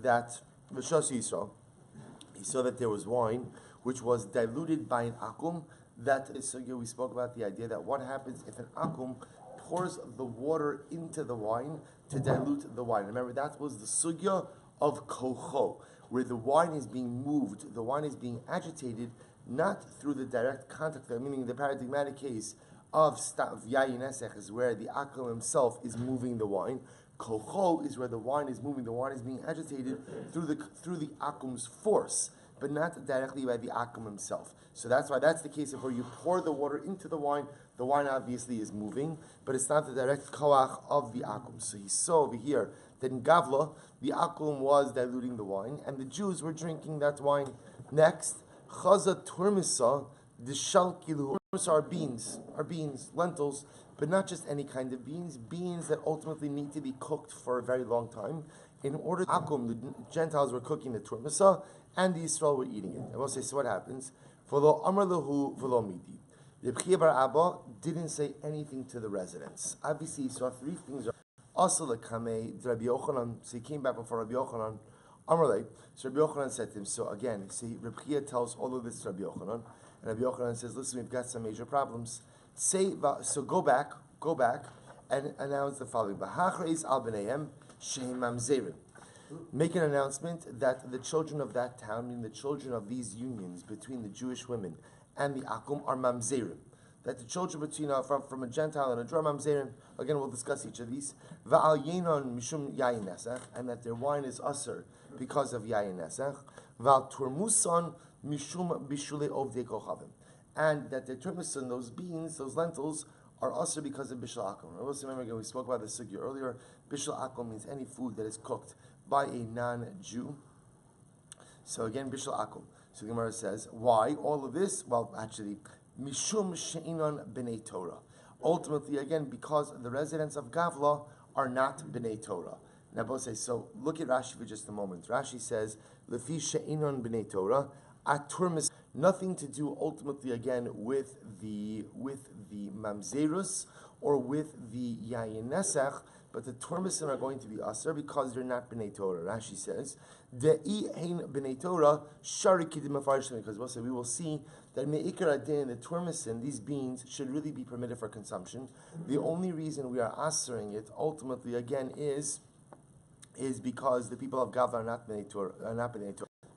that V'shas Yisrael, he saw that there was wine which was diluted by an akum. That is, so we spoke about the idea that what happens if an akum pours the water into the wine to dilute the wine. Remember, that was the sugya of kocho, where the wine is being moved, the wine is being agitated, not through the direct contact, meaning the paradigmatic case of yayin esech is where the akum himself is moving the wine. Kocho is where the wine is moving, the wine is being agitated through the akum's force, but not directly by the akum himself. So that's why that's the case of where you pour the water into the wine obviously is moving, but it's not the direct koach of the akum. So he saw over here that in Gavla, the akum was diluting the wine, and the Jews were drinking that wine. Next, chaza turmisa, the shalkilu. Are beans, lentils, but not just any kind of beans that ultimately need to be cooked for a very long time. In order to akum, the Gentiles were cooking the turmisa, and the Yisrael were eating it. I will say, so what happens? V'lo amar lehu v'lo midi. Reb Chia bar Abba didn't say anything to the residents. Obviously, he saw three things. Also, lekamei Rabbi Yochanan. So he came back before Rabbi Yochanan. Amarle. So Rabbi Yochanan said to him. So again, see, Reb Chia tells all of this to Rabbi Yochanan, and Rabbi Yochanan says, "Listen, we've got some major problems. So go back, and announce the following: B'hachreis al b'neihem shehem mamzerim." Make an announcement that the children of that town, meaning the children of these unions between the Jewish women and the akum, are mamzerim. That the children between from a Gentile and a Jew are mamzerim. Again, we'll discuss each of these. Va'al yenon mishum yayin nesach, and that their wine is usher because of yayin nesach. Va'al turmuson mishum bishule ovdei kochavim, and that their turmuson, those beans, those lentils, are usher because of bishul akum. I also remember again, we spoke about this sugya earlier. Bishul akum means any food that is cooked by a non-Jew. So again, bishul akum. So the Gemara says, why all of this? Well, actually, mishum she'inon b'nei Torah. Ultimately, again, because the residents of Gavla are not b'nei Torah. Now, both say, so look at Rashi for just a moment. Rashi says, lefi she'inon b'nei Torah, aturmis, nothing to do ultimately again with the mamzerus or with the yayin nesach, but the turmisin are going to be aser because they're not b'nei Torah. Rashi says, de'i hein b'nei Torah shari kidim afarishim, because we will see that me'ikar adin, the turmisin, these beans should really be permitted for consumption. The only reason we are asering it ultimately again is because the people of Gavla are not b'nei Torah.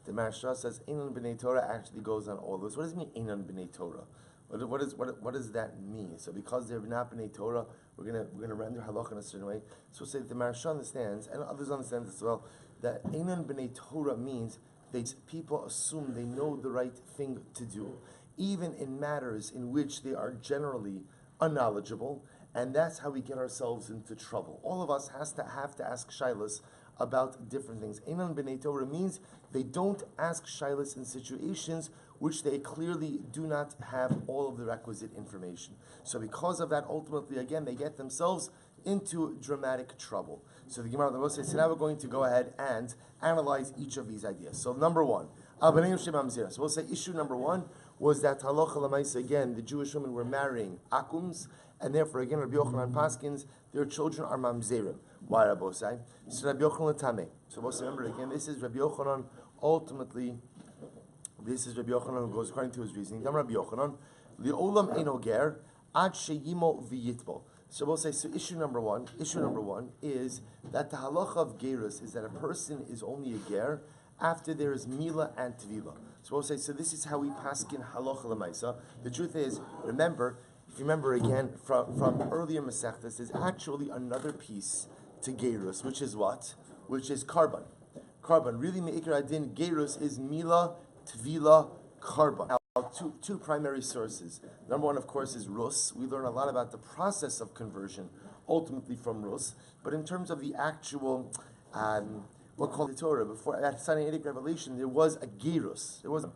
The Maharsha says Einon b'nei Torah actually goes on all this. What does it mean Einon b'nei Torah? What does that mean? So because they're not b'nei Torah, we're gonna render halacha in a certain way. So say the Maharsha understands, and others understand as well, that Einon b'nei Torah means people assume they know the right thing to do, even in matters in which they are generally unknowledgeable, and that's how we get ourselves into trouble. All of us have to ask shilas about different things. Einon b'nei Torah means they don't ask shilas in situations which they clearly do not have all of the requisite information. So because of that, ultimately, again, they get themselves into dramatic trouble. So the Gemara says, so now we're going to go ahead and analyze each of these ideas. So number one, so we'll say issue number one was that halacha l'maisa, again, the Jewish women were marrying akums, and therefore, again, Rabbi Yochanan paskins, their children are mamzerim. Why, Rabbi Osai? So Rabbi Yochanan tameh. So we'll remember again, this is Rabbi Yochanan, ultimately, this is Rabbi Yochanan who goes according to his reasoning. Dam Rabbi Yochanan, li'olam eino ger, ad sheyimo v'yitbo. So we'll say, so issue number one is that the halacha of gerus is that a person is only a ger after there is mila and tvila. So we'll say, so this is how we paskin halacha l'maisa. The truth is, if you remember again from earlier Masechtas, there's actually another piece to gerus, which is what? Which is carbon. Really, me'ikar adin, gerus is mila, tvila, carbon. Now, two primary sources. Number one, of course, is Rus. We learn a lot about the process of conversion, ultimately from Rus. But in terms of the actual, what called the Torah, before at Sinaitic revelation, there was a gerus. There was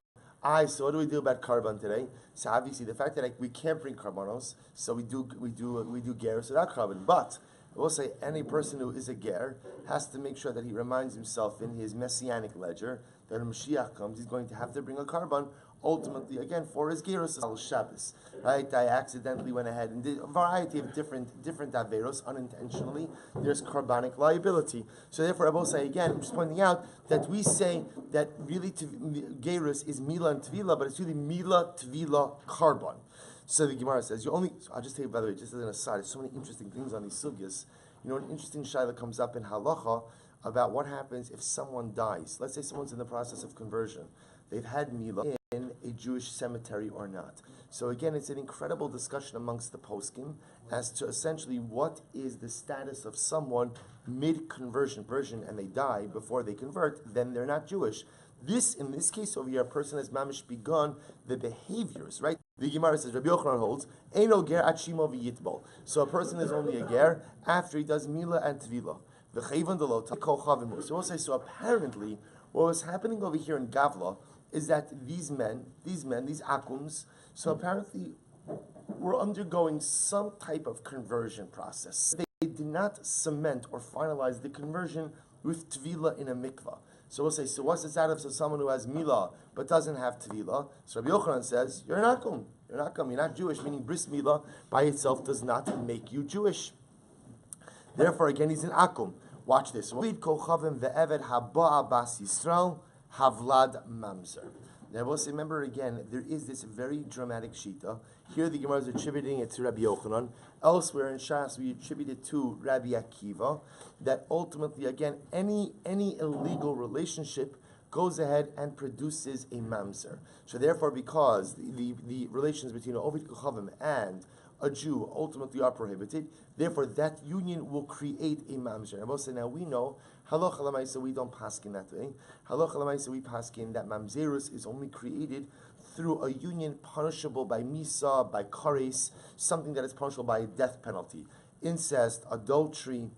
so what do we do about carbon today? So obviously, the fact that we can't bring carbonos, so we do gerus without carbon. But we'll say any person who is a ger has to make sure that he reminds himself in his messianic ledger that when Mashiach comes, he's going to have to bring a carbon. ultimately, again, for his gerus al Shabbos, right? I accidentally went ahead and did a variety of different averos unintentionally. There's carbonic liability. So therefore, I will say again, I'm just pointing out that we say that really gerus is mila and tvila, but it's really mila, tvila, carbon. So the Gemara says, I'll just tell you, by the way, just as an aside, there's so many interesting things on these sugyas. An interesting shayla comes up in halacha about what happens if someone dies. Let's say someone's in the process of conversion. They've had milah in a Jewish cemetery or not. So again, it's an incredible discussion amongst the poskim as to essentially what is the status of someone mid-conversion, and they die before they convert, then they're not Jewish. In this case over here, a person has mamish begun the behaviors, right? The Gemara says, Rabbi Yochanan holds, Eino ger at shimo v'yitbol. So a person is only a ger after he does milah and tvila. So apparently, what was happening over here in Gavla is that these akums, so apparently were undergoing some type of conversion process. They did not cement or finalize the conversion with tvila in a mikvah. So we'll say, so what's the status of someone who has milah but doesn't have tvila? So Rabbi Yochanan says, you're an akum. You're not Jewish, meaning bris milah by itself does not make you Jewish. Therefore, again, he's an akum. Watch this. Now we'll say, remember again, there is this very dramatic shita. Here the Gemara is attributing it to Rabbi Yochanan. Elsewhere in Shas we attribute it to Rabbi Akiva. That ultimately, again, any illegal relationship goes ahead and produces a mamzer. So therefore, because the relations between an Ovid Kochavim and a Jew ultimately are prohibited, therefore that union will create a mamzer. And we'll say, now we know halacha l'maisa we don't paskin that way. Halacha l'maisa we paskin that mamzerus is only created through a union punishable by misa, by kares, something that is punishable by a death penalty. Incest, adultery,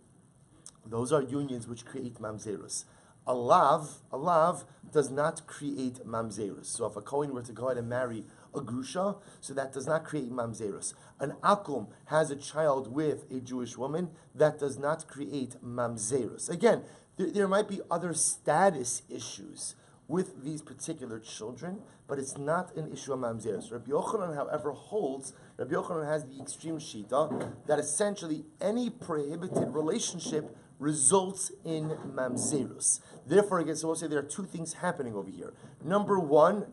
those are unions which create mamzerus. A lav does not create mamzerus. So if a Kohen were to go ahead and marry a grusha, so that does not create mamzerus. An akum has a child with a Jewish woman, that does not create mamzerus. Again, there might be other status issues with these particular children, but it's not an issue of mamzerus. Rabbi Yochanan, however, Rabbi Yochanan has the extreme shita that essentially any prohibited relationship results in mamzerus. Therefore, again, so we'll say there are two things happening over here. Number one,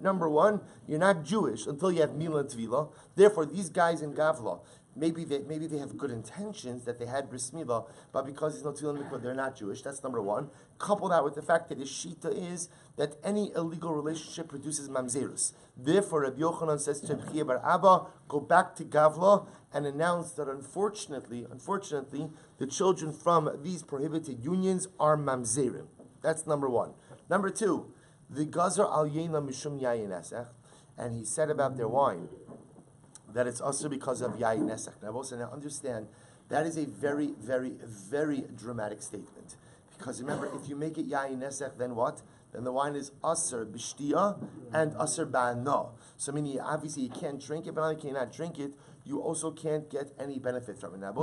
you're not Jewish until you have milah and tvila. Therefore, these guys in Gavla, maybe they have good intentions that they had bris milah, but because there's no tvila and mikvah, they're not Jewish. That's number one. Couple that with the fact that his shita is that any illegal relationship produces mamzerus. Therefore, Rabbi Yochanan says to Rabbi Chia bar Abba, go back to Gavla and announce that unfortunately, the children from these prohibited unions are mamzerim. That's number one. Number two, the Gazar al Yena Mishum Yayin Nesach, and he said about their wine that it's also because of Yayin Nesach. Now understand, that is a very, very, very dramatic statement. Because remember, if you make it Yayin Nesach, then what? Then the wine is Aser B'shtia and Aser Ba'ana. So meaning, obviously you can't drink it, but not only can you not drink it, you also can't get any benefit from it. Now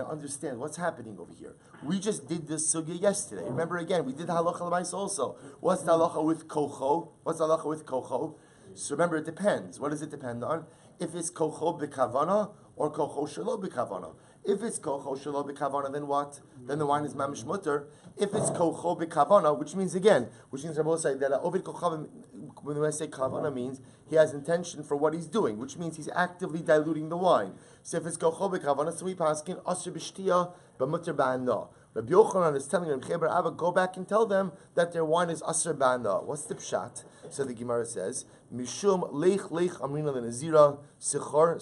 understand what's happening over here. We just did this sugya yesterday. Remember again, we did halacha l'mais also. What's the halacha with kocho? So remember, it depends. What does it depend on? If it's kocho b'kavana or kocho shelo b'kavana. If it's kocho shelo b'kavana, then what? Then the wine is mamish mutter. If it's kocho b'kavana, which means Rabbi say that ovid kochavim, when I say kavana, means he has intention for what he's doing, which means he's actively diluting the wine. So if it's kocho b'kavana, so we paskin asher b'shtia b'mutter ba'ana. Rabbi Yochanan is telling them, go back and tell them that their wine is asher ba'ana. What's the pshat? So the Gemara says, Mishum leich amrina lenazira sichar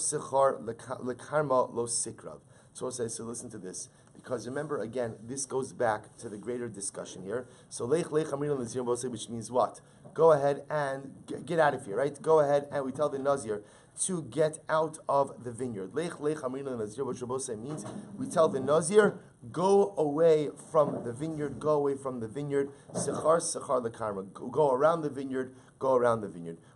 lekarma lo sikrav. So listen to this. Because remember, again, this goes back to the greater discussion here. So leich amrina lenazira, which means what? Go ahead and get out of here, right? Go ahead and we tell the Nazir to get out of the vineyard. Lech amrina lenazir, which Rabbi means we tell the Nazir, go away from the vineyard, Sechar lekarma. Go around the vineyard,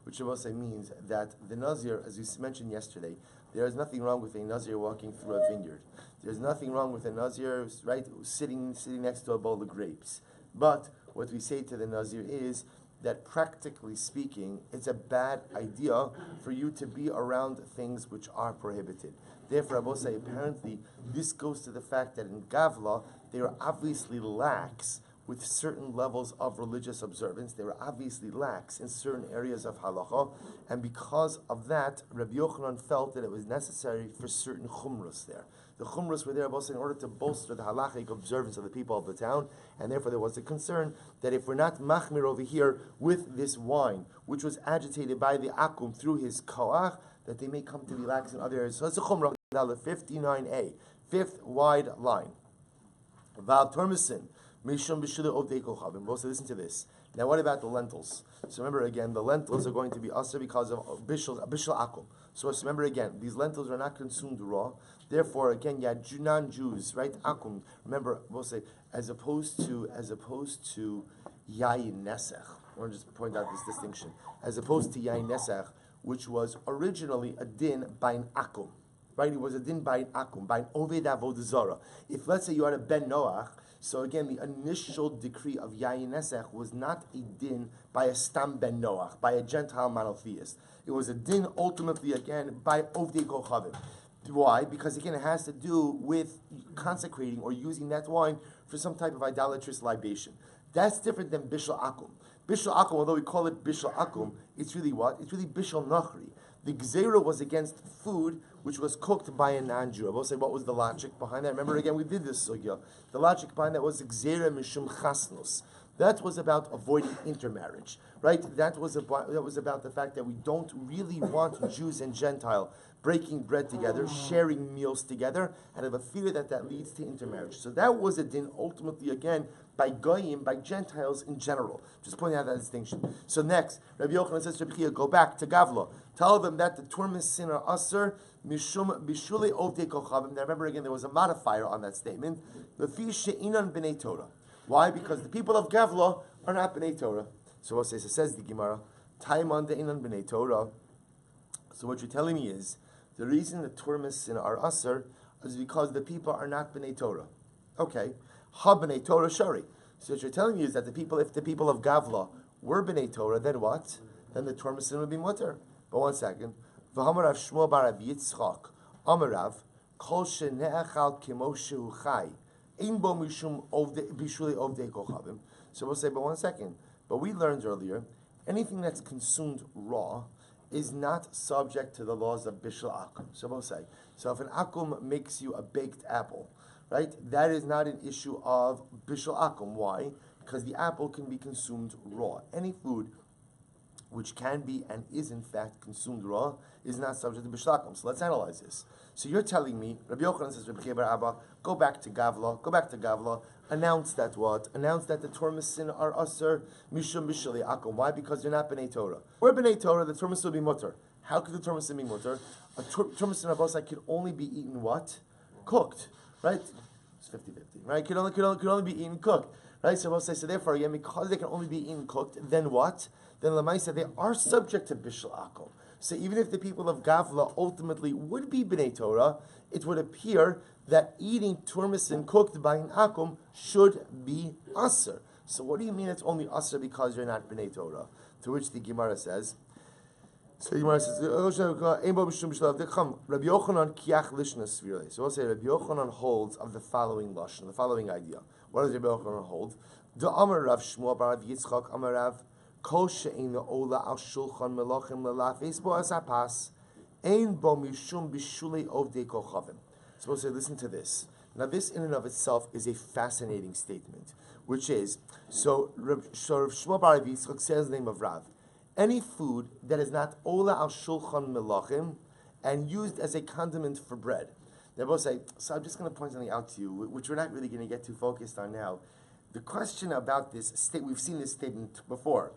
which Rabbi means that the Nazir, as we mentioned yesterday, there is nothing wrong with a Nazir walking through a vineyard. There's nothing wrong with a Nazir, right, sitting next to a bowl of grapes. But what we say to the Nazir is that practically speaking, it's a bad idea for you to be around things which are prohibited. Therefore, Rabbi say apparently this goes to the fact that in Gavla they are obviously lax with certain levels of religious observance. They were obviously lax in certain areas of halacha, and because of that, Rabbi Yochanan felt that it was necessary for certain chumras there. The chumras were there in order to bolster the halachic observance of the people of the town, and therefore there was a concern that if we're not machmir over here with this wine, which was agitated by the akum through his koach, that they may come to be lax in other areas. So that's a chumrah, 59a, fifth wide line. Val Tormesin. Mishum b'shula ovdei kochavim. Also, listen to this. Now, what about the lentils? So remember again, the lentils are going to be usher because of bishul akum. So remember again, these lentils are not consumed raw. Therefore, again, non-Jews, right? Akum. Remember, we'll say as opposed to yayin nesech. I want to just point out this distinction. As opposed to yayin nesech, which was originally a din by an akum. Right? It was a din by an akum, by an oved avodah Zara. If let's say you had a ben Noach, so again, the initial decree of Yayin Nesech was not a din by a Stam ben Noach, by a Gentile monotheist. It was a din ultimately, again, by Ovdei Kochavim. Why? Because again, it has to do with consecrating or using that wine for some type of idolatrous libation. That's different than Bishul Akum. Bishul Akum, although we call it Bishul Akum, it's really what? It's really Bishul Nachri. The Gzeira was against food which was cooked by a non-Jew. I will say, what was the logic behind that? Remember again, we did this sugya. The logic behind that was Gzeira Mishum Chasnus. That was about avoiding intermarriage, right? That was about the fact that we don't really want Jews and Gentile breaking bread together, sharing meals together, and have a fear that leads to intermarriage. So that was a din ultimately, again, by Goyim, by Gentiles in general. Just pointing out that distinction. So next, Rabbi Yochanan says to Rabbi Chia, go back to Gavla. Tell them that the Turmis sin are Aser, Mishum Bishule Ovdei Kochavim. Now remember again, there was a modifier on that statement. Lefi She'inan B'nei Torah. Why? Because the people of Gavla are not B'nei Torah. So what says the Gemara, Taiman De'inan B'nei Torah. So what you're telling me is, the reason the Turmis sin are Aser is because the people are not B'nei Torah. Okay. Ha B'nei Torah Shari. So what you're telling me is that if the people of Gavla were B'nei Torah, then what? Then the Turmis sin would be mutter. But one second. V'hamar Rav Shmuel bar Rabbi Yitzchak. Amarav. Kol she'ne'achal kimo shehu chai. Ein bo mishum bishulei ovdei kochavim. So we'll say, but one second. But we learned earlier, anything that's consumed raw is not subject to the laws of bishul akum. So we'll say, so if an akum makes you a baked apple, right, that is not an issue of bishul akum. Why? Because the apple can be consumed raw. Any food which can be and is in fact consumed raw is not subject to bishul akum. So let's analyze this. So you're telling me, Rabbi Yochanan says, Rabbi Bar Abba, go back to Gavla, announce that what? Announce that the Turmis sin are Aser, Mishum Bishuli Akum. Why? Because they're not B'nai Torah. We're B'nai Torah, the Turmis will be mutter. How could the Turmis sin be mutter? A Turmis sin Abosai could only be eaten what? Cooked. Right? It's 50-50. Right? Could only be eaten cooked. Right? So Abosai, so therefore, again, because they can only be eaten cooked, then what? Then Lamaisa, they are subject to Bishul Akum. So even if the people of Gavla ultimately would be B'nai Torah, it would appear that eating turmisin cooked by an akum should be aser. So what do you mean it's only aser because you're not B'nai Torah? To which the Gemara says, so the Gemara says, Rabbi Yochanan kiach lishnas svirei. So we'll say Rabbi Yochanan holds of the following lashon, the following idea. What does Rabbi Yochanan hold? The Amar Rav Shmuel bar Yitzchak Amar Rav Kol she'ein ola al shulchan melachim lelafes bo asapas ein bo mishum bishulei ovdei kochavim. So we'll say, listen to this. Now this in and of itself is a fascinating statement, which is, so Rav Shmuel bar Yitzchak says the name of Rav. Any food that is not ola al shulchan melachim and used as a condiment for bread. They both say, so I'm just going to point something out to you, which we're not really going to get too focused on now. The question about this we've seen this statement before.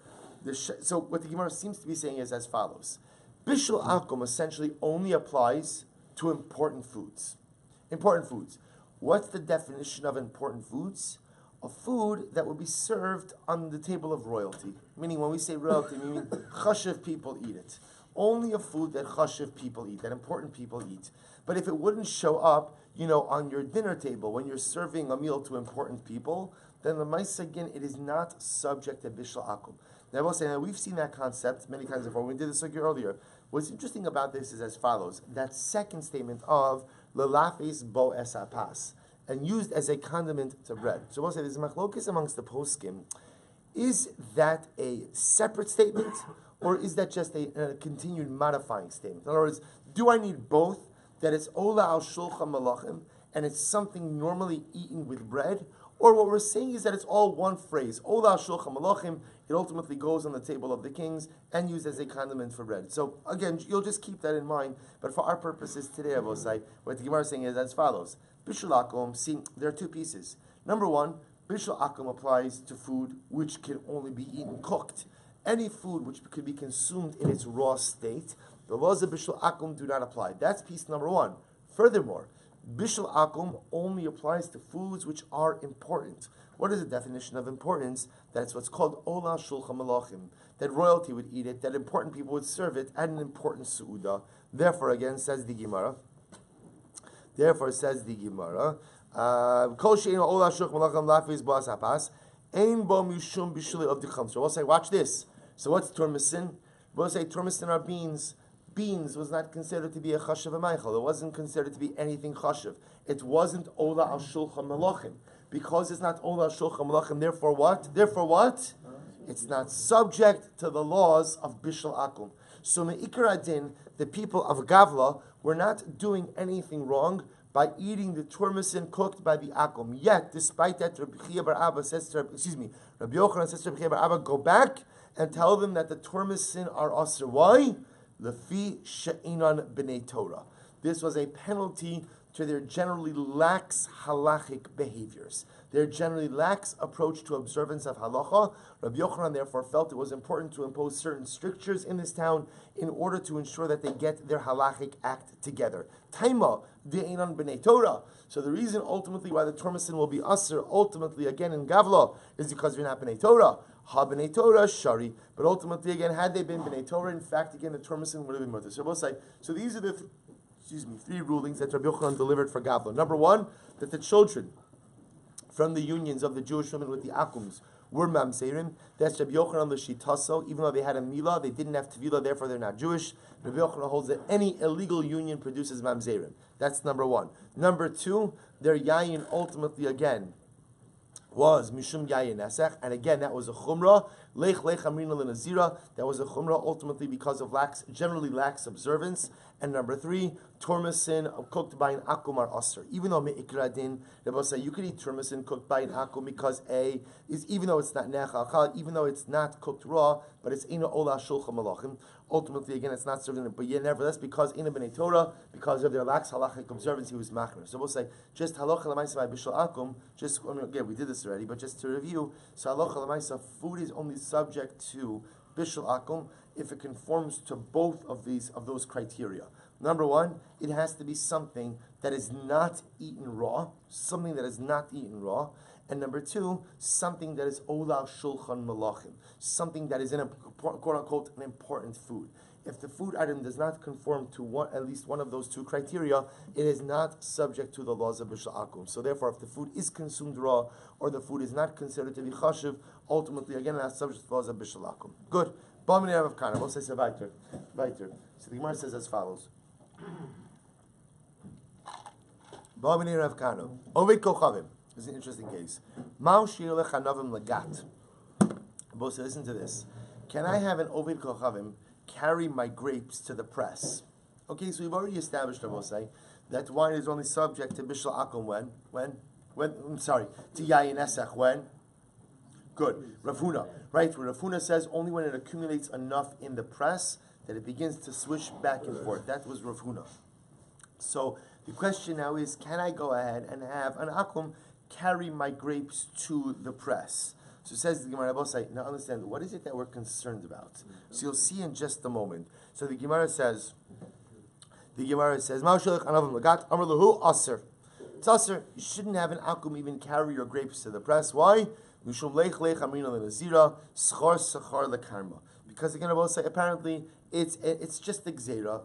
So what the Gemara seems to be saying is as follows. Bishul akum essentially only applies to important foods. Important foods. What's the definition of important foods? A food that will be served on the table of royalty. Meaning when we say royalty, we mean chashiv people eat it. Only a food that chashiv people eat, that important people eat. But if it wouldn't show up, on your dinner table when you're serving a meal to important people, then the Maisa again, it is not subject to Bishul Akum. Now I will say, now we've seen that concept many times before. We did this sugya earlier. What's interesting about this is as follows: that second statement of Lelafis bo esapas, and used as a condiment to bread. So we'll say there's machlokes amongst the poskim. Is that a separate statement, or is that just a continued modifying statement? In other words, do I need both? That it's ola al shulchan malachim, and it's something normally eaten with bread, or what we're saying is that it's all one phrase. Ola al shulchan malachim, it ultimately goes on the table of the kings and used as a condiment for bread. So again, you'll just keep that in mind. But for our purposes today, I will say, what the Gemara is saying is as follows. Bishul akum, see, there are two pieces. Number one, Bishul akum applies to food which can only be eaten cooked. Any food which could be consumed in its raw state, the laws of Bishul akum do not apply. That's piece number one. Furthermore, Bishul akum only applies to foods which are important. What is the definition of importance? That's what's called ola shulchan malachim. That royalty would eat it, that important people would serve it, and an important su'udah. Therefore, again, says the Gemara. Kol she'ein ola shulchan malachim lafis bo asapas, ein bo mishum bishuli of the chamsor. We'll say, watch this. So what's turmesin? We'll say turmesin are beans. Beans was not considered to be a chashav meichel. It wasn't considered to be anything chashav. It wasn't ola al shulchan malachim. Because it's not ola al shulchan malachim, therefore what? Therefore what? It's not subject to the laws of bishul akum. So me'ikar adin, the people of Gavla were not doing anything wrong by eating the turmesin cooked by the akum. Yet, despite that, Rabbi Yochanan says to Rabbi Abba, go back and tell them that the turmesin are asr. Why? Lefi she'inan b'nei Torah. This was a penalty to their generally lax halachic behaviors. Their generally lax approach to observance of halacha. Rabbi Yochanan therefore felt it was important to impose certain strictures in this town in order to ensure that they get their halachic act together. Taima de'enan b'nei Torah. So the reason ultimately why the turmesin will be asr ultimately again in Gavla is because they're not b'nei Torah. Ha b'nei Torah shari. But ultimately again, had they been b'nei Torah, in fact again the turmesin would have been mutter. So both say. So these are the three rulings that Rabbi Yochanan delivered for Gavla. Number one, that the children from the unions of the Jewish women with the Akums were mamzerim. That's Rabbi Yochanan l'shitaso. Even though they had a milah, they didn't have tevila, therefore they're not Jewish. Rabbi Yochanan holds that any illegal union produces mamzerim. That's number one. Number two, their yayin ultimately again was mishum yayin nesech, and again that was a chumrah. Lech amrina l'nazira. That was a chumrah ultimately because of generally lax observance. And number three, turmesin cooked by an akum are asr. Even though me'ikradin, Rebbe say you could eat turmesin cooked by an akum because even though it's not nechal, even though it's not cooked raw, but it's ina ola shulchan malachim. Ultimately, again, it's not served in it, but yet nevertheless, because ina b'nei Torah, because of their lax halachic observance, he was machmer. So we'll say just halacha l'maisa by bishul akum. Again, we did this already, but just to review, so halacha l'maisa, food is only subject to bishul akum if it conforms to both of those criteria. Number one, it has to be something that is not eaten raw, something that is not eaten raw. And number two, something that is ola shulchan malachim, something that is quote unquote an important food. If the food item does not conform to at least one of those two criteria, it is not subject to the laws of bishul akum. So therefore, if the food is consumed raw or the food is not considered to be chashiv, ultimately again it is subject to the laws of bishul akum. Good. B'amini Rav Kana. We'll say so weiter. So the Gemara says as follows. B'amini Rav Kana. Ovid kochavim. This is an interesting case. Ma'u shir lechanavim lagat. Both say, listen to this. Can I have an ovid kochavim carry my grapes to the press? Okay, so we've already established, I will say, that wine is only subject to bishul akum to yayin esech when? Good. Rav Huna, right? Where Rav Huna says only when it accumulates enough in the press that it begins to swish back and forth. That was Rav Huna. So the question now is, can I go ahead and have an akum carry my grapes to the press? So says the Gemara, now understand, what is it that we're concerned about? So you'll see in just a moment. So the Gemara says, Ma'ushalech anavim lagat, amar lahu aser. It's aser. You shouldn't have an akum even carry your grapes to the press. Why? Because again, I will say, apparently, it's just the gzeira.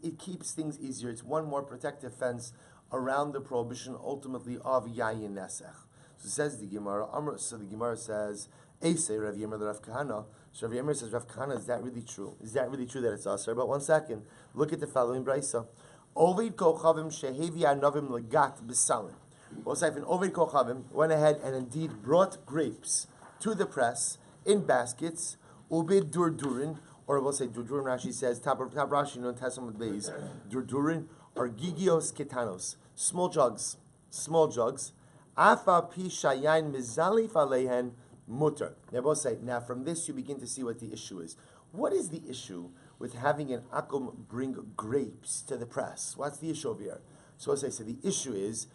It keeps things easier. It's one more protective fence around the prohibition, ultimately, of yayin nesech. So says the Gemara. So the Gemara says, "Eisei Rav Yemer Rav Kahana." So Rav Yemer says, "Rav Kahana, is that really true? Is that really true that it's aser?" But 1 second, look at the following brisa. Ovid kochavim shehevi anavim legat b'salin. Well, if an Ovid kochavim went ahead and indeed brought grapes to the press in baskets, ubid durdurin, or we'll say durdurin. Rashi says, Tab Rashi no tesam with beis. Durdurin or gigios ketanos, small jugs. Afa pi shayain mizalif aleihen mutter. They both say, now from this you begin to see what the issue is. What is the issue with having an akum bring grapes to the press? What's the issue over here? So as I said, the issue is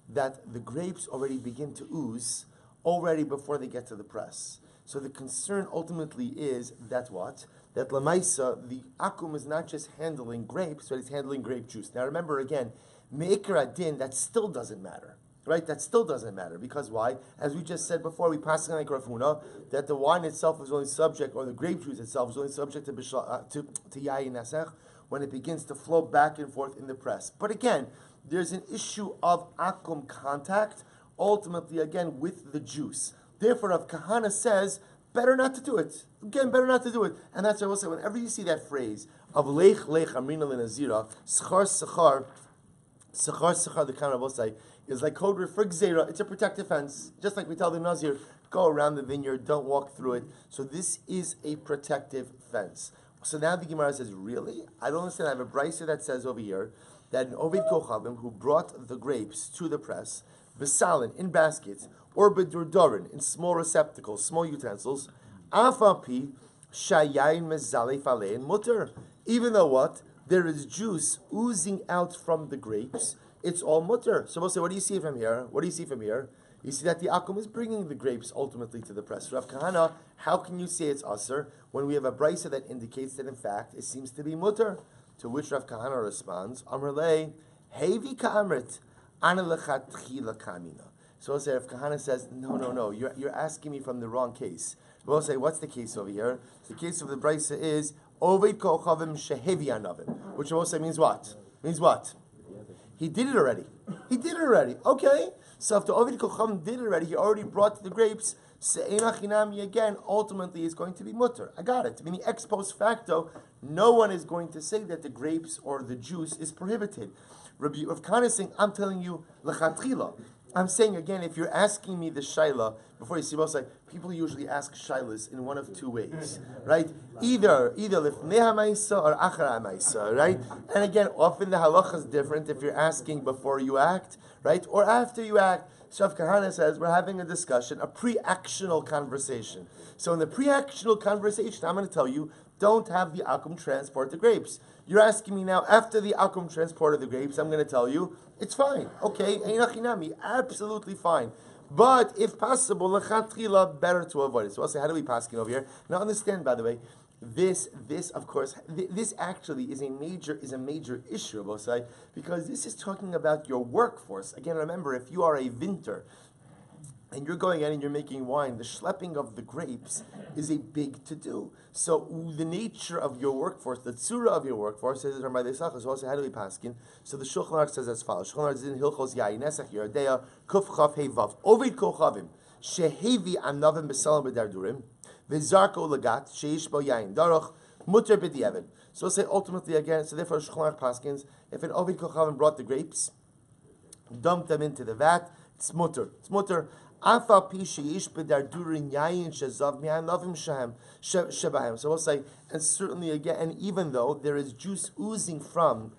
that the grapes already begin to ooze already before they get to the press. So the concern ultimately is that what? That lamaisa, the akum is not just handling grapes, but it's handling grape juice. Now remember again, me'ikar adin, that still doesn't matter. Right? That still doesn't matter. Because why? As we just said before, we pass on like Rav Huna, that the wine itself is only subject, or the grape juice itself is only subject to yayin nasech when it begins to flow back and forth in the press. But again, there's an issue of akum contact, ultimately again with the juice. Therefore, Rav Kahana says, better not to do it. Again, better not to do it. And that's why I will say, whenever you see that phrase of lech amrina l'nazira, schar, the kind of will say, is like code word for Zara. It's a protective fence. Just like we tell the Nazir, go around the vineyard, don't walk through it. So this is a protective fence. So now the Gemara says, really? I don't understand. I have a brisa that says over here that an Ovid Kochavim who brought the grapes to the press, besalin, in baskets, or bedurdorin, in small receptacles, small utensils, afapi, shayayin mezalef alein mutter. Even though what? There is juice oozing out from the grapes, it's all mutter. So we'll say, what do you see from here? What do you see from here? You see that the akum is bringing the grapes ultimately to the press. Rav Kahana, how can you say it's aser when we have a brisa that indicates that in fact it seems to be mutter? To which Rav Kahana responds, Amrlei, Hevi ka'amrit, ana lechatchila kamina. So we'll say, Rav Kahana says, no, you're asking me from the wrong case. We'll say, what's the case over here? The case of the brisa is, Ovid kochavim shehevi anavim, which we'll say means what? He did it already. Okay. So if the Ovid Kocham did it already, he already brought the grapes. Se'ena chinami again, ultimately is going to be mutter. I got it. Meaning ex post facto, no one is going to say that the grapes or the juice is prohibited. Rabbi Khan is saying, I'm telling you, lechatchila. I'm saying again, if you're asking me the shaila, before you see both sides, people usually ask shailas in one of two ways, right? Either lifnei ha'maisa or achar ha'maisa, right? And again, often the halacha is different if you're asking before you act, right? Or after you act. Rav Kahana says we're having a discussion, a pre-actional conversation. So in the pre-actional conversation, I'm going to tell you, don't have the akum transport the grapes. You're asking me now, after the akum transported the grapes, I'm going to tell you, it's fine. Okay, einachinami, absolutely fine. But if possible, lechatchila, better to avoid it. So I'll say, how do we paskin over here? Now understand, by the way, this of course, this actually is a major issue, Bosai, because this is talking about your workforce. Again, remember, if you are a vinter, and you're going in and you're making wine, the schlepping of the grapes is a big to-do. So the nature of your workforce, the tzura of your workforce, says Rabbi Desach, as well as how do we paskin? So the Shulchan Aruch says as follows. Shulchan Aruch is in Hilchos Yayin Nesach Yeridea Kuf Chav Hey Vav Ovid Kochavim Shehevi Anavim B'Salam B'Dardurim V'Zarko Lagat Sheish Bo Yayin Daroch Mutter B'Diavad. So we'll say ultimately again. So therefore Shulchan Aruch paskins, if an Ovid Kochavim brought the grapes, dumped them into the vat, it's mutter. It's mutter. So we'll say, and certainly again, and even though there is juice oozing from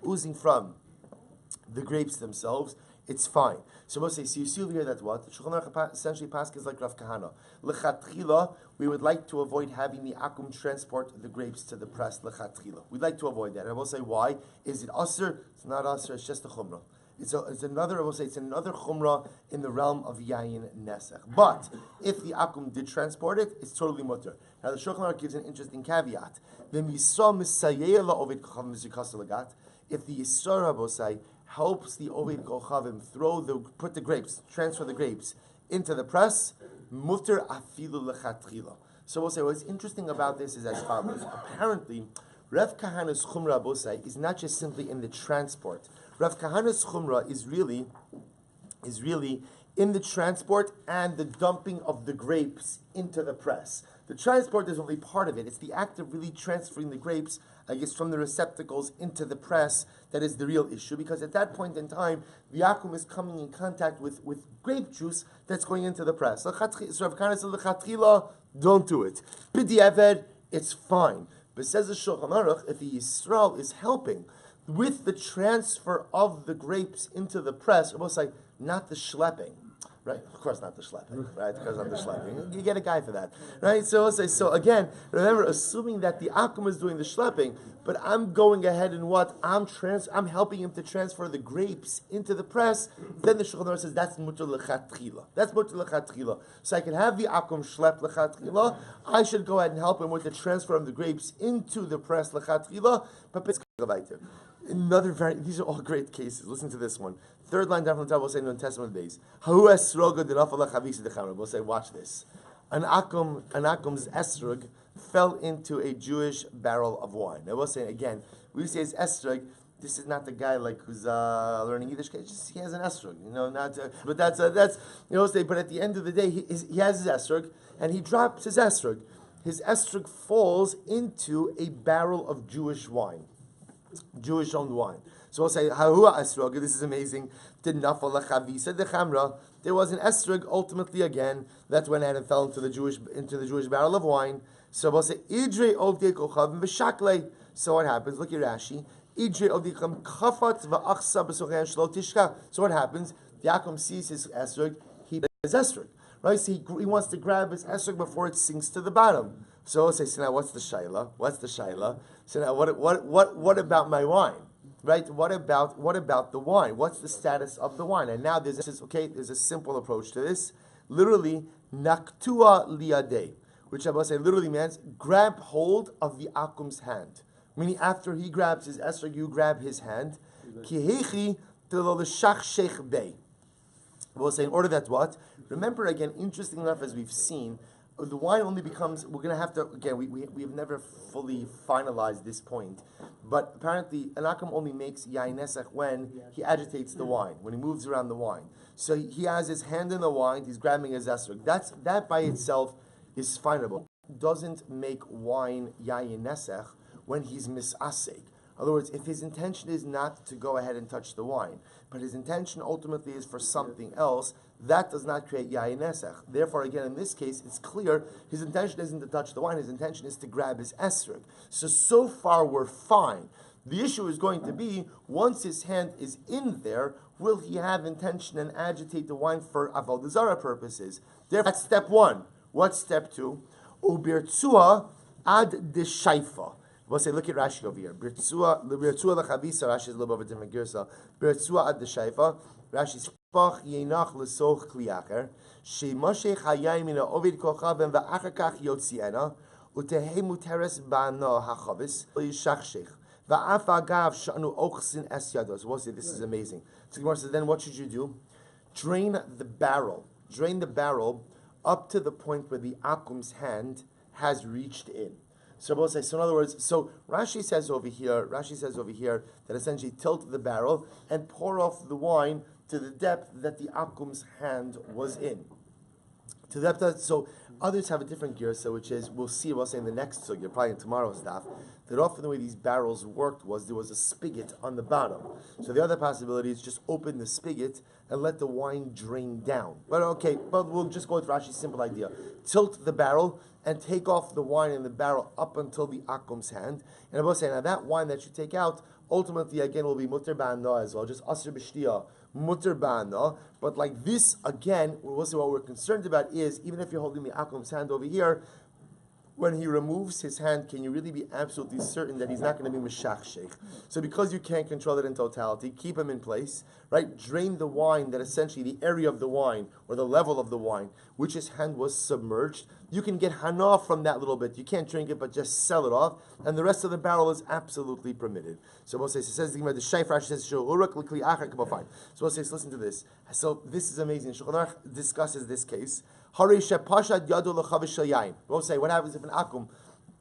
the grapes themselves, it's fine. So we'll say, so you see over here that what? The Shulchan Aruch essentially passes like Rav Kahana. Lechatchila, we would like to avoid having the akum transport the grapes to the press. Lechatchila, we'd like to avoid that. And I will say, why? Is it aser? It's not aser. It's just a chumrah. It's another chumrah in the realm of yayin nesech. But if the akum did transport it, it's totally mutter. Now the Shulchan Aruch gives an interesting caveat. If the Yisra Bosai helps the Ovid Kochavim transfer the grapes into the press, mutter afilu lechatchila. So we'll say what's interesting about this is as follows. Apparently, Rav Kahana's chumrah Bosai is not just simply in the transport. Rav Kahana's chumrah is really is really in the transport and the dumping of the grapes into the press. The transport is only part of it. It's the act of really transferring the grapes, I guess, from the receptacles into the press that is the real issue, because at that point in time, the akum is coming in contact with grape juice that's going into the press. So Rav Kana says, l'chatchila, don't do it. B'diavad, it's fine. But says the Shulchan Aruch, if the Yisrael is helping with the transfer of the grapes into the press, almost like not the schlepping. Right, of course not the schlepping, right? Because not the schlepping. You get a guy for that, right? So again, remember, assuming that the akum is doing the schlepping, but I'm going ahead and I'm helping him to transfer the grapes into the press. Then the Shulchan Aruch says that's mutar lechatchila. That's mutar lechatchila. So I can have the akum schlepp lechatchila. I should go ahead and help him with the transfer of the grapes into the press lechatchila. But another these are all great cases. Listen to this one. Third line down from the top, we'll say in Testament days. We'll say, watch this. An akum's esrog fell into a Jewish barrel of wine. Now we'll say again, we say it's esrog. This is not the guy like who's learning Yiddish. He has an esrog, but that's say. But at the end of the day, he has his esrog, and he drops his esrog. His esrog falls into a barrel of Jewish wine, Jewish-owned wine. So we'll say, Hahua esrog, this is amazing. There was an esrog, ultimately again, that went ahead and fell into the Jewish barrel of wine. So we'll say, Idre ovdei kochav v'shakle. So what happens? Look at Rashi. Idre ovdei kochav kafat v'achsa b'sochen shlo tishka. So what happens? Yaakov sees his esrog, he has esrog. Right? So he wants to grab his esrog before it sinks to the bottom. So we'll say, so now what's the shayla? So now what about my wine? Right? What about the wine? What's the status of the wine? And now there's a simple approach to this. Literally, naktua liadeh, which I will say literally means grab hold of the akum's hand. Meaning after he grabs his esrog, you grab his hand. Kihechi telo l'shach sheikh bei. We'll say in order that what? Remember again, interesting enough as we've seen, the wine only becomes, we're going to have to, again, we have never fully finalized this point, but apparently an akum only makes yain nesach when he agitates the wine, when he moves around the wine. So he has his hand in the wine, he's grabbing his esrog. That by itself is finable. Doesn't make wine yain nesach when he's misasek. In other words, if his intention is not to go ahead and touch the wine, but his intention ultimately is for something else, that does not create yayin nesach. Therefore, again, in this case, it's clear his intention isn't to touch the wine, his intention is to grab his esrog. So far we're fine. The issue is going to be, once his hand is in there, will he have intention and agitate the wine for Avodah Zara purposes? Therefore, that's step one. What's step two? Ubirtzua ad deshaifa. We'll say, look at Rashi over here. Birtzua l'chavisa. Rashi is a little bit of a different girsa. Birtzua ad deshaifa. Rashi spach yenach l'soch kliacher. She'moshech hayayim mina ovid kochavim va'achar kach yotziena utehei muteres ba'ano hachavis yishachshech va'af agav shanu ochsin es yados. We'll say this is amazing. So Gemara says, then what should you do? Drain the barrel up to the point where the akum's hand has reached in. So we'll say, so in other words, so Rashi says over here that essentially tilt the barrel and pour off the wine to the depth that the akum's hand was in. To the depth so others have a different girsa, which is, we'll say in the next sugya, probably in tomorrow's daf, that often the way these barrels worked was there was a spigot on the bottom. So the other possibility is just open the spigot and let the wine drain down. But we'll just go with Rashi's simple idea. Tilt the barrel and take off the wine in the barrel up until the akum's hand. And I will say, now that wine that you take out, ultimately again will be mutter ba'ana as well, just asr b'shtiya, mutter ba'ana. But like this, again, we'll say what we're concerned about is, even if you're holding the akum's hand over here, when he removes his hand, can you really be absolutely certain that he's not going to be meshach sheikh? So because you can't control it in totality, keep him in place, right? Drain the wine, that essentially the area of the wine, or the level of the wine, which his hand was submerged. You can get hana from that little bit. You can't drink it, but just sell it off, and the rest of the barrel is absolutely permitted. So we'll say, it says, the Shayf says, fine. So we'll say, listen to this. So this is amazing. Shulchan Aruch discusses this case. We'll say, what happens if an akum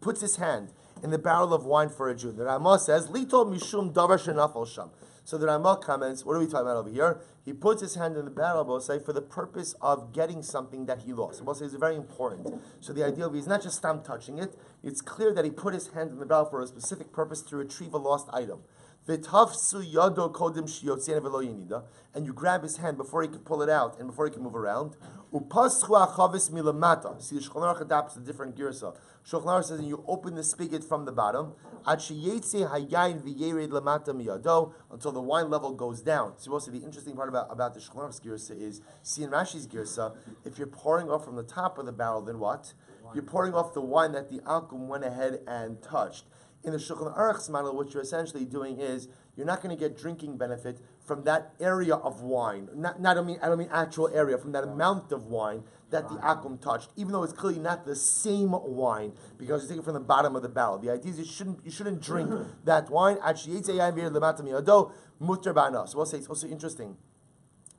puts his hand in the barrel of wine for a Jew? The Ramah says, Lito mishum davar shenafal sham. So the Rambam comments, what are we talking about over here? He puts his hand in the barrel, Bosai, for the purpose of getting something that he lost. Bosai is very important. So the idea of he's not just touching it, it's clear that he put his hand in the barrel for a specific purpose to retrieve a lost item. And you grab his hand before he can pull it out and before he can move around. See, the Shulchan Aruch adapts a different girsa. Shulchan Aruch says, and you open the spigot from the bottom until the wine level goes down. So also the interesting part about the Shulchan Aruch's girsa is, see in Rashi's girsa, if you're pouring off from the top of the barrel, then what? You're pouring off the wine that the akum went ahead and touched. In the Shulchan Aruch's model, what you're essentially doing is you're not going to get drinking benefit from that area of wine. I don't mean actual area, from that amount of wine that the akum touched, even though it's clearly not the same wine because you take it from the bottom of the barrel. The idea is you shouldn't drink that wine. So we'll say it's also interesting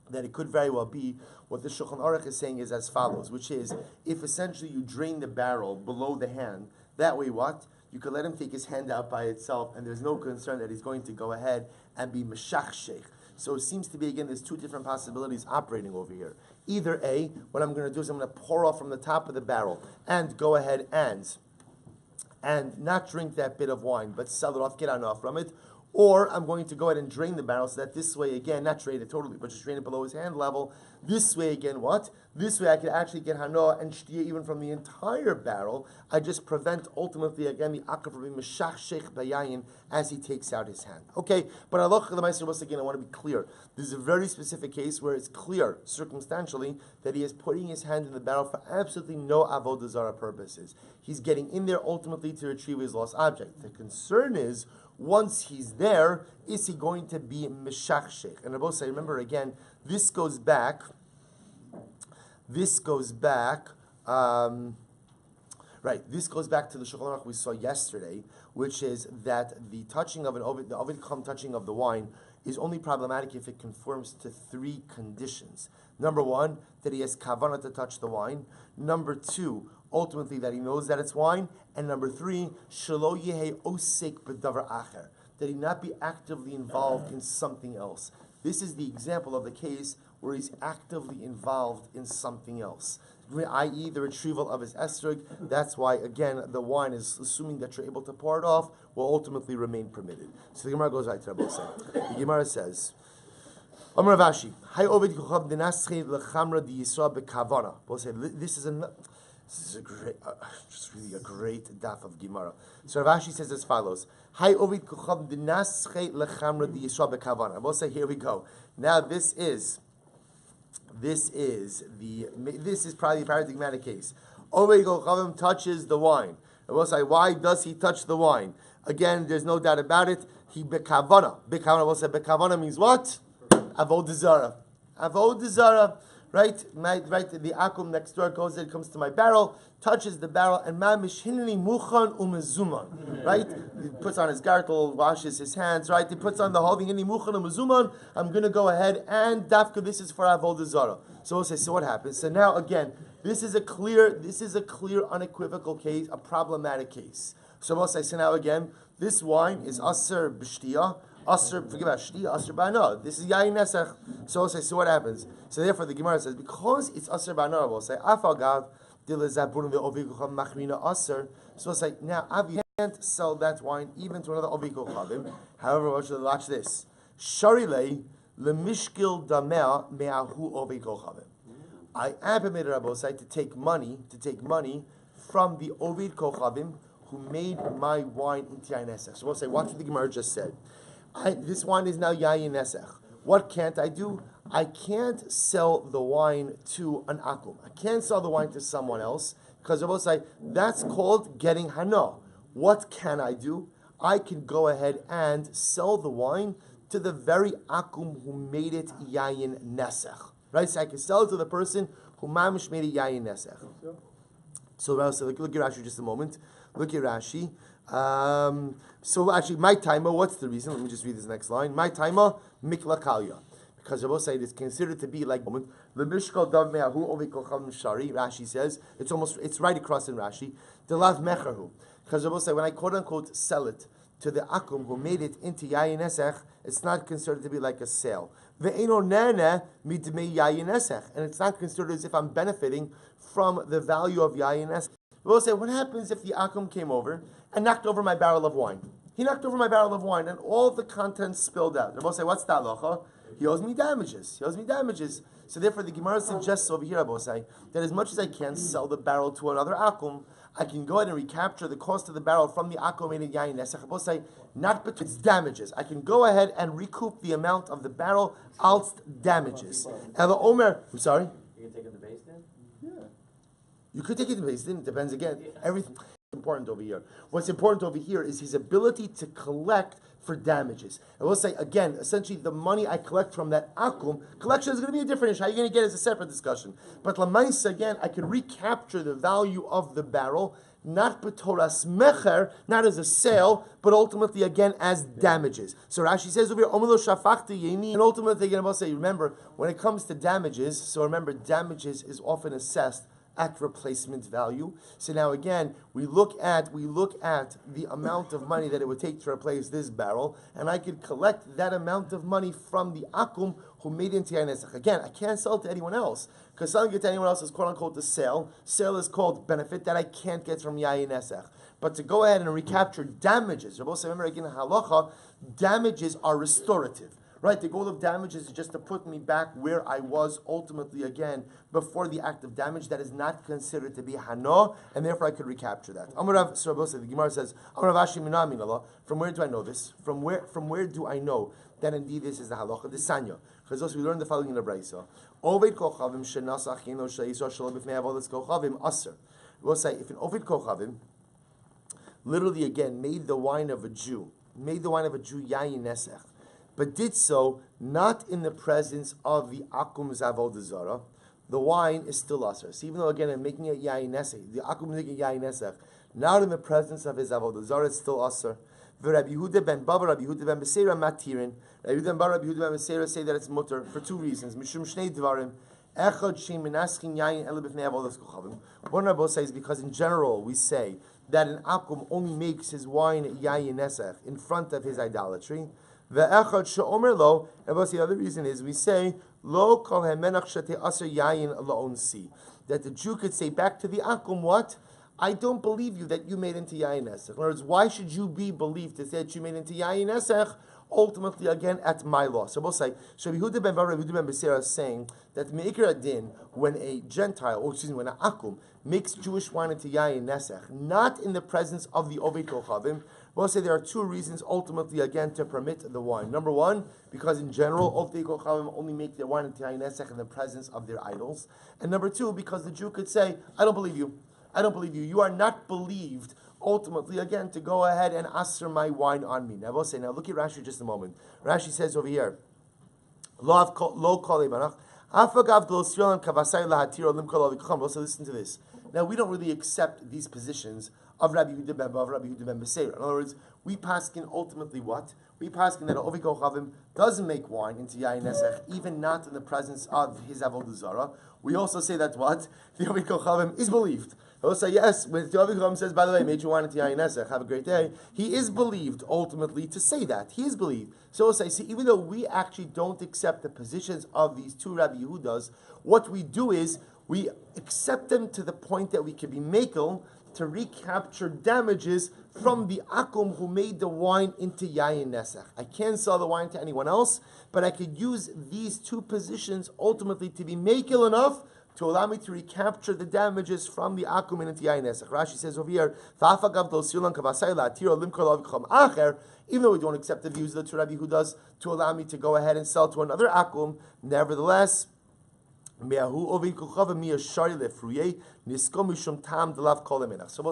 that it could very well be what the Shulchan Aruch is saying is as follows, which is if essentially you drain the barrel below the hand, that way what? You could let him take his hand out by itself, and there's no concern that he's going to go ahead and be meshach sheikh. So it seems to be, again, there's two different possibilities operating over here. Either A, what I'm going to do is I'm going to pour off from the top of the barrel and go ahead and not drink that bit of wine, but sell it off, get enough from it. Or I'm going to go ahead and drain the barrel so that this way, again, not drain it totally, but just drain it below his hand level. This way, again, what? This way I could actually get hanoah and shtia even from the entire barrel. I just prevent, ultimately, again, the akar from being meshach sheikh bayayin as he takes out his hand. Okay, but halacha l'maaseh, once again, I want to be clear. This is a very specific case where it's clear, circumstantially, that he is putting his hand in the barrel for absolutely no avodah Zara purposes. He's getting in there ultimately to retrieve his lost object. The concern is, once he's there, is he going to be meshach sheikh? And Rabbi say, remember again, this goes back, this goes back to the Shulchan Aruch we saw yesterday, which is that the touching of the Ovid Chum touching of the wine is only problematic if it conforms to three conditions. Number one, that he has kavanah to touch the wine. Number two, ultimately that he knows that it's wine. And number three, shelo yehe osek b'davar acher, that he not be actively involved in something else. This is the example of the case where he's actively involved in something else, i.e. the retrieval of his esrog. That's why, again, the wine is, assuming that you're able to pour it off, will ultimately remain permitted. So the Gemara goes right to Rabbi Say. The Gemara says, Amar Ravashi, Hay Ovid Kochav Dinasche Lechamra Di Yisra Bekavana. This is a great, just really a great daf of Gemara. So Ravashi says as follows: Hay Ovid Kochav Dinasche Lechamra Di Yisra Bekavana. We'll say, here we go. Now this is probably the paradigmatic case. Ovid Kochavim touches the wine. And we'll say, why does he touch the wine? Again, there's no doubt about it. He bekavana. Bekavana. We'll say bekavana means what? Avodah Zara. Avodah Zara. Right? The akum next door goes in, comes to my barrel, touches the barrel, and ma mishinni muchan umezuman. Right? He puts on his gartel, washes his hands. Right? He puts on the whole thing. Inni muchan umezuman. I'm going to go ahead and dafka. This is for avodah zara. So we'll say. So what happens? So now again, this is a clear, unequivocal case, a problematic case. So we'll say. So now again, this wine is aser b'shtia. Asr, forgive us, shti, asr ba'ana. This is yayin nesach. So we'll say, so what happens? So therefore the Gemara says, because it's asr ba'ana, we'll say, afagav, dilazabun ve'ovikucham machrina asr. So we'll say, now, Avi can't sell that wine even to another ovikuchavim. However, watch this. Sharilei, lemishkil damea me'ahu ovikuchavim. I am permitted, Rabbi Osai, to take money from the ovid kochavim who made my wine into yayin nesach. So we'll say, watch what the Gemara just said. This wine is now yayin nesach. What can't I do? I can't sell the wine to an akum. I can't sell the wine to someone else because I will say that's called getting hana. What can I do? I can go ahead and sell the wine to the very akum who made it yayin nesach. Right? So I can sell it to the person who mamish made it yayin nesach. So look at Rashi just a moment. Look at Rashi. So actually, my timer, what's the reason? Let me just read this next line. My timer, mikla kalya. Because Rabbi say it is considered to be like the mishkal dav me'ahu ovikocham shari. Rashi says it's right across in Rashi. The lav mechahu. Because Rabbi say when I quote unquote sell it to the akum who made it into yayin nesech, it's not considered to be like a sale. Ve'eno nene midmei yayin nesech, and it's not considered as if I'm benefiting from the value of yayin nesech. We'll say, what happens if the akum came over and knocked over my barrel of wine? He knocked over my barrel of wine and all the contents spilled out. We'll say, what's that halacha? He owes me damages. He owes me damages. So therefore, the Gemara suggests over here, Abosai, that as much as I can sell the barrel to another akum, I can go ahead and recapture the cost of the barrel from the akum made in yayin nesech. Abosai, not but it's damages. I can go ahead and recoup the amount of the barrel als damages. Ela Omer, I'm sorry. You can take it to base then? Yeah. You could take it to base. It depends again. Everything important over here. What's important over here is his ability to collect for damages. And we'll say again, essentially the money I collect from that akum, collection is going to be a different issue. How are you going to get it as a separate discussion. But lamaisa again, I can recapture the value of the barrel, not b'toras mecher, not as a sale, but ultimately again as damages. So Rashi says over here, Omelo shafachti yeni, and ultimately again, I will say, remember, when it comes to damages, so remember, damages is often assessed at replacement value. So now again, we look at the amount of money that it would take to replace this barrel, and I could collect that amount of money from the akum who made it into yayin nesech. Again, I can't sell it to anyone else, because selling it to anyone else is quote unquote the sale. Sale is called benefit that I can't get from yayin nesech. But to go ahead and recapture damages, remember again, halacha, damages are restorative. Right, the goal of damages is just to put me back where I was ultimately again before the act of damage. That is not considered to be hano, and therefore I could recapture that. The Gemara says, from where do I know this? From where do I know that indeed this is the halacha? The sanya. Because also we learned the following in the Brayso. Oved kochavim shenasach yeno sheisor shelo b'fnei avodas kochavim aser. We'll say if an oved kochavim literally again made the wine of a Jew yayin nesech, but did so not in the presence of the akum Avodah Zara, the wine is still aser. So even though again I'm making it yayin nesech, the akum is making yayin nesech, not in the presence of his Avodah Zara, it's still aser. Rabbi Yehuda ben Bava, Rabbi Yehuda ben Beseira matirin. Rabbi Yehuda ben Bava, Rabbi Yehuda ben Beseira say that it's mutter for two reasons. Mishum shnei dvarim. Echad shem menaschin yayin ele b'fnei avodas kochavim. One Rabbi says because in general we say that an akum only makes his wine yayin nesech in front of his idolatry. Ve'echad she'omer lo, and the other reason is we say lo kol hemenach shete aser yayin la'onsi, that the Jew could say back to the akum, what? I don't believe you that you made into yayin nesech. In other words, why should you be believed to say that you made into yayin nesech? Ultimately, again, at my loss. So we'll say, Rabbi Yehuda ben Bar, Rabbi Yehuda ben Beseira is saying that Me'ikar Adin, when a Gentile, when an akum makes Jewish wine into yayin nesech, not in the presence of the Oved Kochavim, we'll say there are two reasons ultimately again to permit the wine. Number one, because in general, Oved Kochavim only make their wine into yayin nesech in the presence of their idols. And number two, because the Jew could say, I don't believe you. I don't believe you. You are not believed, ultimately, again, to go ahead and aser my wine on me. Now, we'll say, now look at Rashi just a moment. Rashi says over here, Lo kol ibanach, afagav gol srilam kavasai lahatir olim kol avikacham. Also, listen to this. Now, we don't really accept these positions of Rabbi Yehuda ben Bav, Rabbi Yehuda ben Beseira. In other words, we paskin ultimately what? We paskin that Oved Kochavim doesn't make wine into yayin nesech, even not in the presence of his Avodah Zara. We also say that what? The Oved Kochavim is believed. He'll say, yes, when the Oved Kochavim says, by the way, made you wine into yayin nesech, have a great day, he is believed ultimately to say that. He is believed. So he'll say, see, even though we actually don't accept the positions of these two Rabbi Yehudas, what we do is we accept them to the point that we can be makel to recapture damages from the akum who made the wine into yayin nesech. I can't sell the wine to anyone else, but I could use these two positions ultimately to be makel enough to allow me to recapture the damages from the akum into yayin nesech. Rashi says over here, even though we don't accept the views of the two Rabbi Yehudas to allow me to go ahead and sell to another akum, nevertheless, so we'll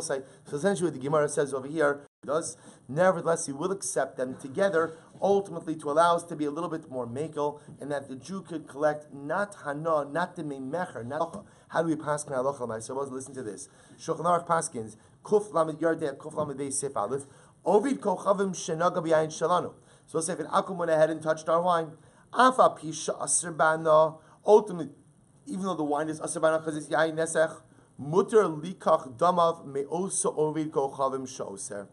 say, so essentially what the Gemara says over here does, nevertheless, you will accept them together, ultimately to allow us to be a little bit more makel, and that the Jew could collect not hana, not the meimecher, not how do we pass halacha? So listen to this. Shulchan Aruch paskins, kuf lamed yardei, kuf lamed beis sif aleph, ovid kochavim shenaga b'yayin shalanu. So we'll say if an akum went ahead and touched our wine, afa pisha aser bana, ultimately, even though the wine is aser bana because it's yayin nesech, mutter likach damav me'osa ovid kochavim shoser.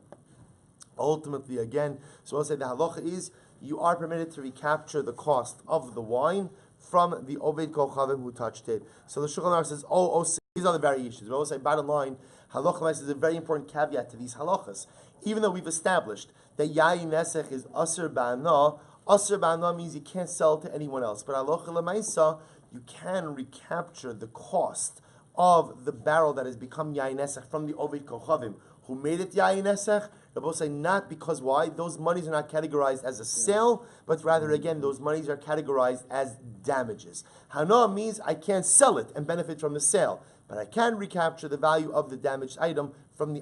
Ultimately, again, so I'll say the halacha is you are permitted to recapture the cost of the wine from the Oved Kochavim who touched it. So the Shulchan Aruch says, these are the variations. But I will say, bottom line, halacha is a very important caveat to these halachas. Even though we've established that yayin nesech is aser ba'ana means you can't sell it to anyone else. But halacha l'maisa, you can recapture the cost of the barrel that has become yayin nesech from the Oved Kochavim who made it yayin nesech. Rabbi say not because why? Those monies are not categorized as a sale, but rather again, those monies are categorized as damages. Hana means I can't sell it and benefit from the sale, but I can recapture the value of the damaged item from the